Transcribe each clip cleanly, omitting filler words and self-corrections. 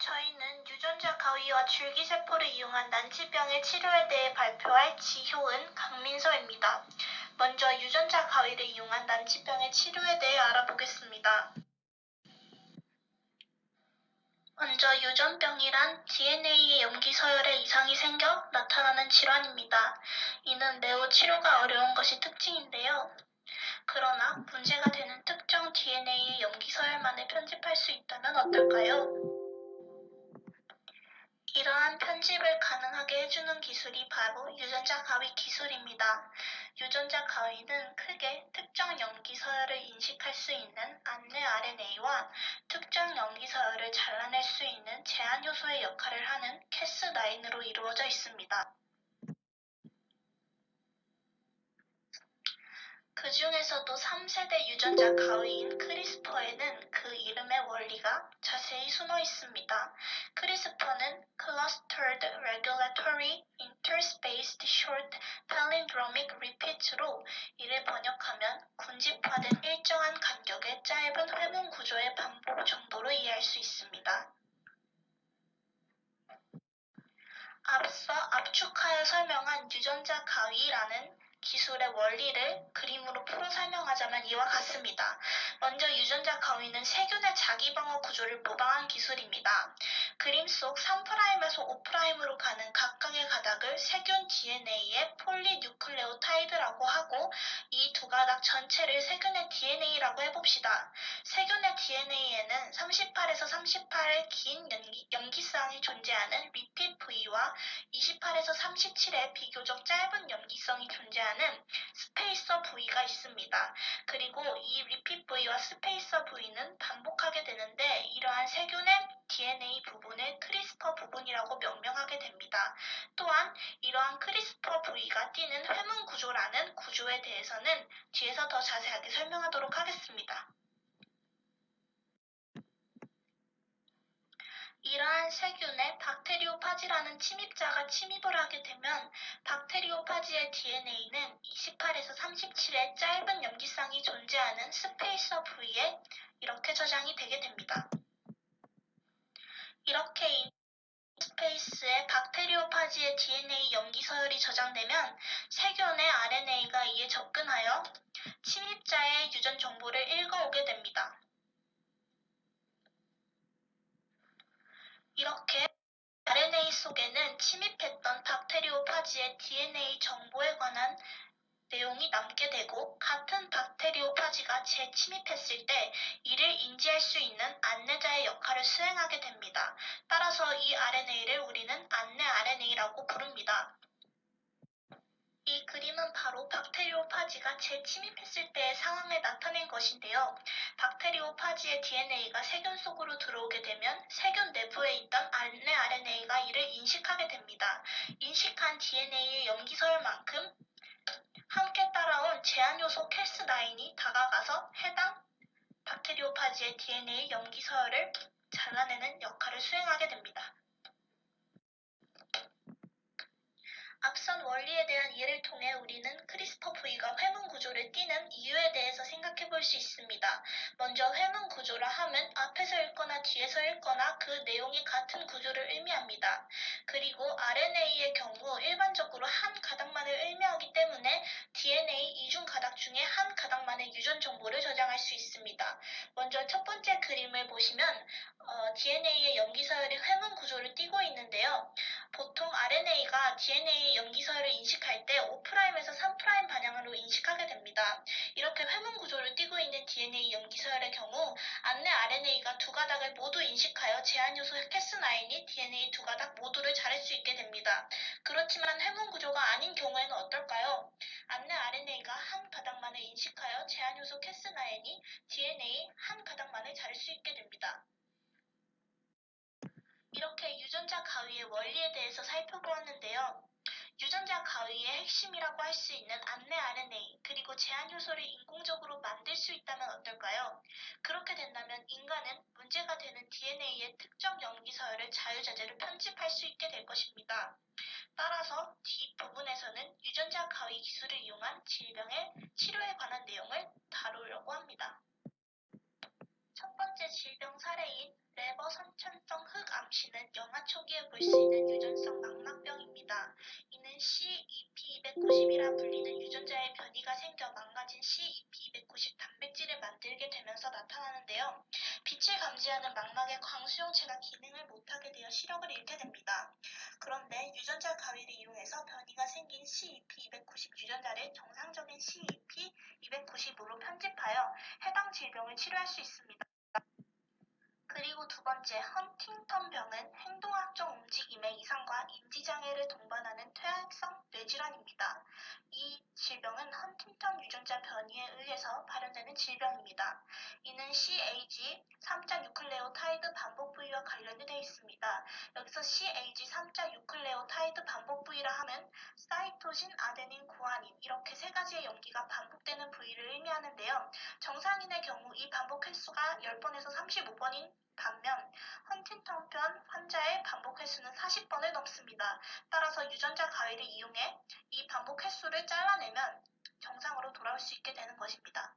저희는 유전자 가위와 줄기세포를 이용한 난치병의 치료에 대해 발표할 지효은, 강민서입니다. 먼저 유전자 가위를 이용한 난치병의 치료에 대해 알아보겠습니다. 먼저 유전병이란 DNA의 염기 서열에 이상이 생겨 나타나는 질환입니다. 이는 매우 치료가 어려운 것이 특징인데요. 그러나 문제가 되는 특정 DNA의 염기 서열만을 편집할 수 있다면 어떨까요? 이러한 편집을 가능하게 해주는 기술이 바로 유전자 가위 기술입니다. 유전자 가위는 크게 특정 염기 서열을 인식할 수 있는 안내 RNA와 특정 염기 서열을 잘라낼 수 있는 제한 요소의 역할을 하는 cas9로 이루어져 있습니다. 그 중에서도 3세대 유전자 가위인 크리스퍼에는 그 이름의 원리가 자세히 숨어 있습니다. 크리스퍼는 Clustered Regulatory Interspaced Short Palindromic Repeats로 이를 번역하면 군집화된 일정한 간격의 짧은 회문 구조의 반복 정도로 이해할 수 있습니다. 앞서 압축하여 설명한 유전자 가위라는 기술의 원리를 그림으로 풀어 설명하자면 이와 같습니다. 먼저 유전자 가위는 세균의 자기방어 구조를 모방한 기술입니다. 그림 속 3'에서 5'으로 가는 각각의 가닥을 세균 DNA의 폴리뉴클레오타이드라고 하고 이 두 가닥 전체를 세균의 DNA라고 해봅시다. 세균의 DNA에는 38에서 38의 긴 염기성이 존재하는 리핏 부위와 28에서 37의 비교적 짧은 염기성이 존재하는 스페이서 부위가 있습니다. 그리고 이 리핏 부위와 스페이서 부위는 반복하게 되는데 이러한 세균의 DNA 부분을 크리스퍼 부분이라고 명명하게 됩니다. 또한 이러한 크리스퍼 부위가 띠는 회문 구조라는 구조에 대해서는 뒤에서 더 자세하게 설명하도록 하겠습니다. 이러한 세균에 박테리오파지라는 침입자가 침입을 하게 되면 박테리오파지의 DNA는 28에서 37의 짧은 염기성이 존재하는 스페이서 부위에 이렇게 저장이 되게 됩니다. 이렇게 이 스페이스에 박테리오파지의 DNA 염기 서열이 저장되면 세균의 RNA가 이에 접근하여 침입자의 유전 정보를 읽어오게 됩니다. 이렇게 RNA 속에는 침입했던 박테리오파지의 DNA 정보에 관한 내용이 남게 되고 같은 박테리오파지가 재침입했을 때 이를 인지할 수 있는 안내자의 역할을 수행하게 됩니다. 따라서 이 RNA를 우리는 안내 RNA라고 부릅니다. 이 그림은 바로 박테리오파지가 재침입했을 때의 상황을 나타낸 것인데요. 박테리오파지의 DNA가 세균 속으로 들어오게 되면 세균 내부에 있던 안내 RNA가 이를 인식하게 됩니다. 인식한 DNA의 염기서열만큼 함께 따라온 제한요소 cas9이 다가가서 해당 박테리오파지의 DNA 염기서열을 잘라내는 역할을 수행하게 됩니다. 앞선 원리에 대한 이해를 통해 우리는 크리스퍼 부위가 회문 구조를 띠는 이유에 대해서 생각해 볼 수 있습니다. 먼저 회문 구조라 함은 앞에서 읽거나 뒤에서 읽거나 그 내용이 같은 구조를 의미합니다. 그리고 RNA의 경우 일반적으로 한 가닥만을 의미하기 때문에 DNA 이중 가닥 중에 한 가닥만의 유전 정보를 저장할 수 있습니다. 먼저 첫 번째 그림을 보시면 DNA의 염기서열이 회문 구조를 띠고 있는데요. 보통 RNA가 DNA의 염기서열을 인식할 때 5'에서 3' 방향으로 인식하게 됩니다. 이렇게 회문 구조를 띠고 있는 DNA 염기서열의 경우 안내 RNA가 두 가닥을 모두 인식하여 제한요소 cas9이 DNA 두 가닥 모두를 자를 수 있게 됩니다. 그렇지만 회문 구조가 아닌 경우에는 어떨까요? 안내 RNA가 한 가닥만을 인식하여 제한요소 cas9이 DNA 한 가닥만을 자를 수 있게 됩니다. 이렇게 유전자 가위의 원리에 대해서 살펴보았는데요. 유전자 가위의 핵심이라고 할 수 있는 안내 RNA 그리고 제한 요소를 인공적으로 만들 수 있다면 어떨까요? 그렇게 된다면 인간은 문제가 되는 DNA의 특정 염기 서열을 자유자재로 편집할 수 있게 될 것입니다. 따라서 뒷부분에서는 유전자 가위 기술을 이용한 질병의 치료에 관한 내용을 다루려고 합니다. 첫 번째 질병 사례인 레버 선천성 흑암 암시는 영아 초기에 볼 수 있는 유전성 망막병입니다. 이는 CEP290이라 불리는 유전자의 변이가 생겨 망가진 CEP290 단백질을 만들게 되면서 나타나는데요. 빛을 감지하는 망막의 광수용체가 기능을 못하게 되어 시력을 잃게 됩니다. 그런데 유전자 가위를 이용해서 변이가 생긴 CEP290 유전자를 정상적인 CEP290으로 편집하여 해당 질병을 치료할 수 있습니다. 그리고 두 번째, 헌팅턴병은 행동학적 움직임의 이상과 인지장애를 동반하는 퇴행성 뇌질환입니다. 이 질병은 헌팅턴 유전자 변이에 의해서 발현되는 질병입니다. 이는 CAG 3자 뉴클레오타이드 반복 부위와 관련이 되어 있습니다. 여기서 CAG 3자 뉴클레오타이드 반복 부위라 하면 사이토신, 아데닌, 구아닌 이렇게 세 가지의 염기가 반복되는 부위를 의미하는데요. 정상인의 경우 이 반복 횟수가 10번에서 35번인 반면 헌팅턴병 환자의 반복 횟수는 40번을 넘습니다. 따라서 유전자 가위를 이용해 이 반복 횟수를 잘라내면 정상으로 돌아올 수 있게 되는 것입니다.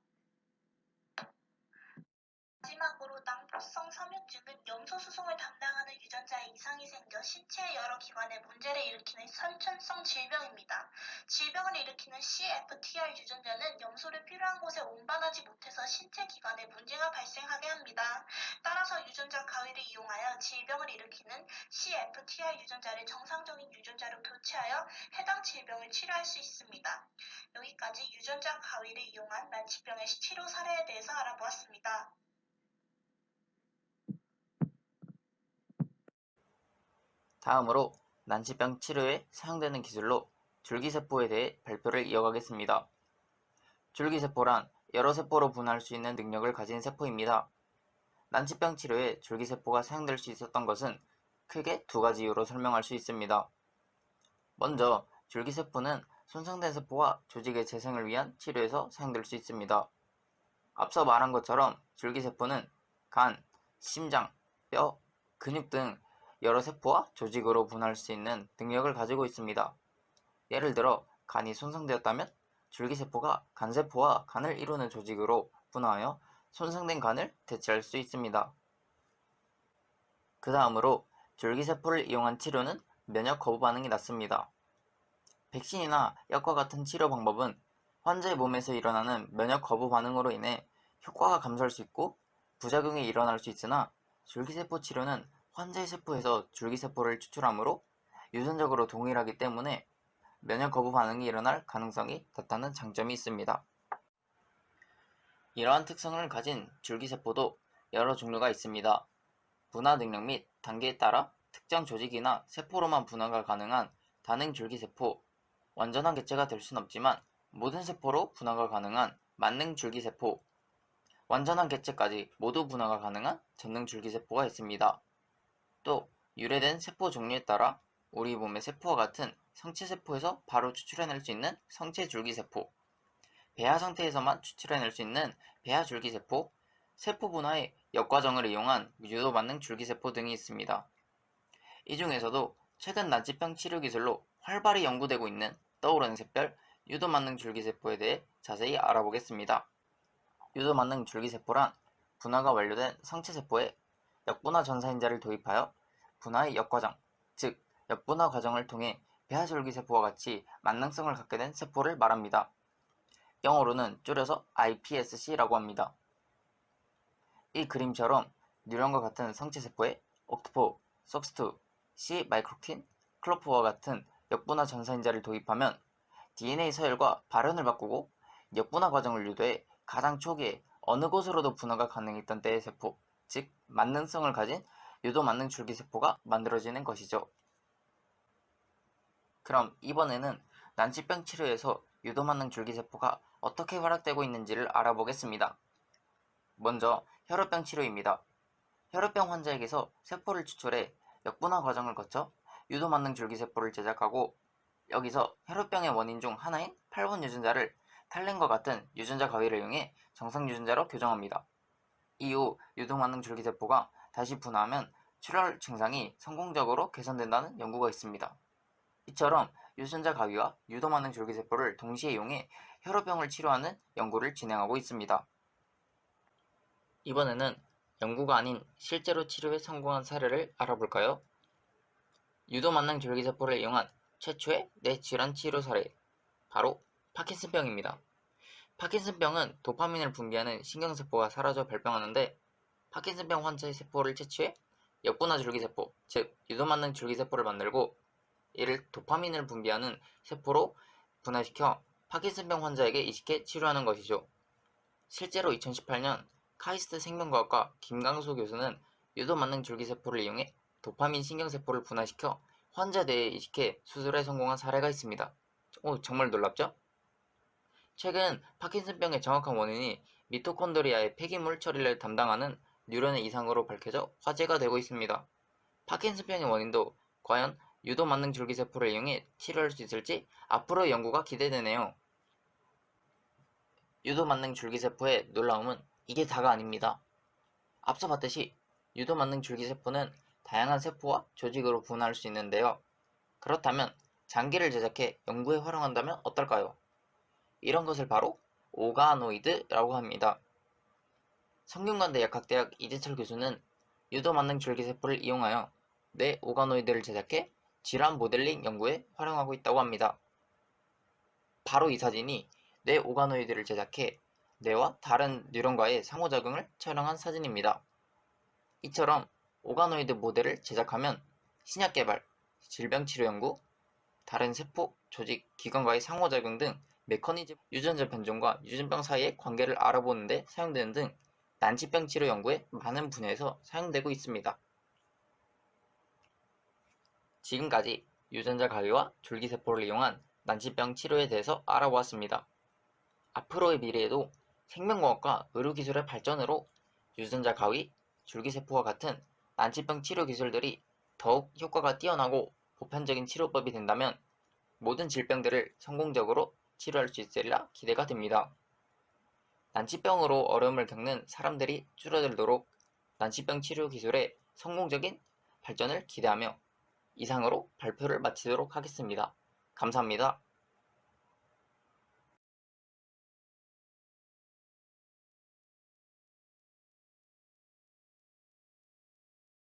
마지막으로 낭포성 섬유증은 염소 수송을 담당하는 유전자에 이상이 생겨 신체의 여러 기관에 문제를 일으키는 선천성 질병입니다. 질병을 일으키는 CFTR 유전자는 염소를 필요한 곳에 운반하지 못해서 신체 기관에 문제가 발생하게 합니다. 따라서 유전자 가위를 이용하여 질병을 일으키는 CFTR 유전자를 정상적인 유전자로 교체하여 해당 질병을 치료할 수 있습니다. 여기까지 유전자 가위를 이용한 난치병의 치료 사례에 대해서 알아보았습니다. 다음으로 난치병 치료에 사용되는 기술로 줄기세포에 대해 발표를 이어가겠습니다. 줄기세포란 여러 세포로 분화할 수 있는 능력을 가진 세포입니다. 난치병 치료에 줄기세포가 사용될 수 있었던 것은 크게 두 가지 이유로 설명할 수 있습니다. 먼저 줄기세포는 손상된 세포와 조직의 재생을 위한 치료에서 사용될 수 있습니다. 앞서 말한 것처럼 줄기세포는 간, 심장, 뼈, 근육 등 여러 세포와 조직으로 분화할 수 있는 능력을 가지고 있습니다. 예를 들어 간이 손상되었다면 줄기세포가 간세포와 간을 이루는 조직으로 분화하여 손상된 간을 대체할 수 있습니다. 그 다음으로 줄기세포를 이용한 치료는 면역 거부 반응이 낮습니다. 백신이나 약과 같은 치료 방법은 환자의 몸에서 일어나는 면역 거부 반응으로 인해 효과가 감소할 수 있고 부작용이 일어날 수 있으나 줄기세포 치료는 환자의 세포에서 줄기세포를 추출하므로 유전적으로 동일하기 때문에 면역 거부 반응이 일어날 가능성이 낮다는 장점이 있습니다. 이러한 특성을 가진 줄기세포도 여러 종류가 있습니다. 분화 능력 및 단계에 따라 특정 조직이나 세포로만 분화가 가능한 다능 줄기세포, 완전한 개체가 될 순 없지만 모든 세포로 분화가 가능한 만능 줄기세포, 완전한 개체까지 모두 분화가 가능한 전능 줄기세포가 있습니다. 또 유래된 세포 종류에 따라 우리 몸의 세포와 같은 성체세포에서 바로 추출해낼 수 있는 성체줄기세포, 배아 상태에서만 추출해낼 수 있는 배아줄기세포, 세포 분화의 역과정을 이용한 유도만능 줄기세포 등이 있습니다. 이 중에서도 최근 난치병 치료 기술로 활발히 연구되고 있는 떠오르는 샛별 유도만능 줄기세포에 대해 자세히 알아보겠습니다. 유도만능 줄기세포란 분화가 완료된 성체세포에 역분화 전사인자를 도입하여 분화의 역과정, 즉 역분화 과정을 통해 배아줄기세포와 같이 만능성을 갖게 된 세포를 말합니다. 영어로는 줄여서 iPSC라고 합니다. 이 그림처럼 뉴런과 같은 성체세포에 옥토포, 속스투, C 마이크로틴, 클로프와 같은 역분화 전사인자를 도입하면 DNA 서열과 발현을 바꾸고 역분화 과정을 유도해 가장 초기에 어느 곳으로도 분화가 가능했던 때의 세포, 즉 만능성을 가진 유도 만능 줄기세포가 만들어지는 것이죠. 그럼 이번에는 난치병 치료에서 유도 만능 줄기세포가 어떻게 활약되고 있는지를 알아보겠습니다. 먼저 혈우병 치료입니다. 혈우병 환자에게서 세포를 추출해 역분화 과정을 거쳐 유도 만능 줄기세포를 제작하고 여기서 혈우병의 원인 중 하나인 8번 유전자를 탈렌과 같은 유전자 가위를 이용해 정상 유전자로 교정합니다. 이후 유도 만능 줄기세포가 다시 분화하면 출혈 증상이 성공적으로 개선된다는 연구가 있습니다. 이처럼 유전자 가위와 유도 만능 줄기세포를 동시에 이용해 혈우병을 치료하는 연구를 진행하고 있습니다. 이번에는 연구가 아닌 실제로 치료에 성공한 사례를 알아볼까요? 유도만능 줄기세포를 이용한 최초의 뇌질환 치료 사례, 바로 파킨슨병입니다. 파킨슨병은 도파민을 분비하는 신경세포가 사라져 발병하는데, 파킨슨병 환자의 세포를 채취해 역분화 줄기세포, 즉 유도만능 줄기세포를 만들고 이를 도파민을 분비하는 세포로 분화시켜 파킨슨병 환자에게 이식해 치료하는 것이죠. 실제로 2018년 카이스트 생명과학과 김강수 교수는 유도만능 줄기세포를 이용해 도파민 신경세포를 분화시켜 환자 뇌에 이식해 수술에 성공한 사례가 있습니다. 정말 놀랍죠? 최근 파킨슨병의 정확한 원인이 미토콘드리아의 폐기물 처리를 담당하는 뉴런의 이상으로 밝혀져 화제가 되고 있습니다. 파킨슨병의 원인도 과연 유도만능 줄기세포를 이용해 치료할 수 있을지 앞으로의 연구가 기대되네요. 유도만능 줄기세포의 놀라움은 이게 다가 아닙니다. 앞서 봤듯이 유도만능 줄기세포는 다양한 세포와 조직으로 분화할 수 있는데요. 그렇다면 장기를 제작해 연구에 활용한다면 어떨까요? 이런 것을 바로 오가노이드라고 합니다. 성균관대 약학대학 이재철 교수는 유도만능 줄기세포를 이용하여 뇌 오가노이드를 제작해 질환 모델링 연구에 활용하고 있다고 합니다. 바로 이 사진이 뇌 오가노이드를 제작해 뇌와 다른 뉴런과의 상호작용을 촬영한 사진입니다. 이처럼 오가노이드 모델을 제작하면 신약 개발, 질병 치료 연구, 다른 세포, 조직, 기관과의 상호작용 등 메커니즘, 유전자 변종과 유전병 사이의 관계를 알아보는 데 사용되는 등 난치병 치료 연구에 많은 분야에서 사용되고 있습니다. 지금까지 유전자 가위와 줄기세포를 이용한 난치병 치료에 대해서 알아보았습니다. 앞으로의 미래에도 생명과학과 의료기술의 발전으로 유전자 가위, 줄기세포와 같은 난치병 치료 기술들이 더욱 효과가 뛰어나고 보편적인 치료법이 된다면 모든 질병들을 성공적으로 치료할 수 있으리라 기대가 됩니다. 난치병으로 어려움을 겪는 사람들이 줄어들도록 난치병 치료 기술의 성공적인 발전을 기대하며 이상으로 발표를 마치도록 하겠습니다. 감사합니다.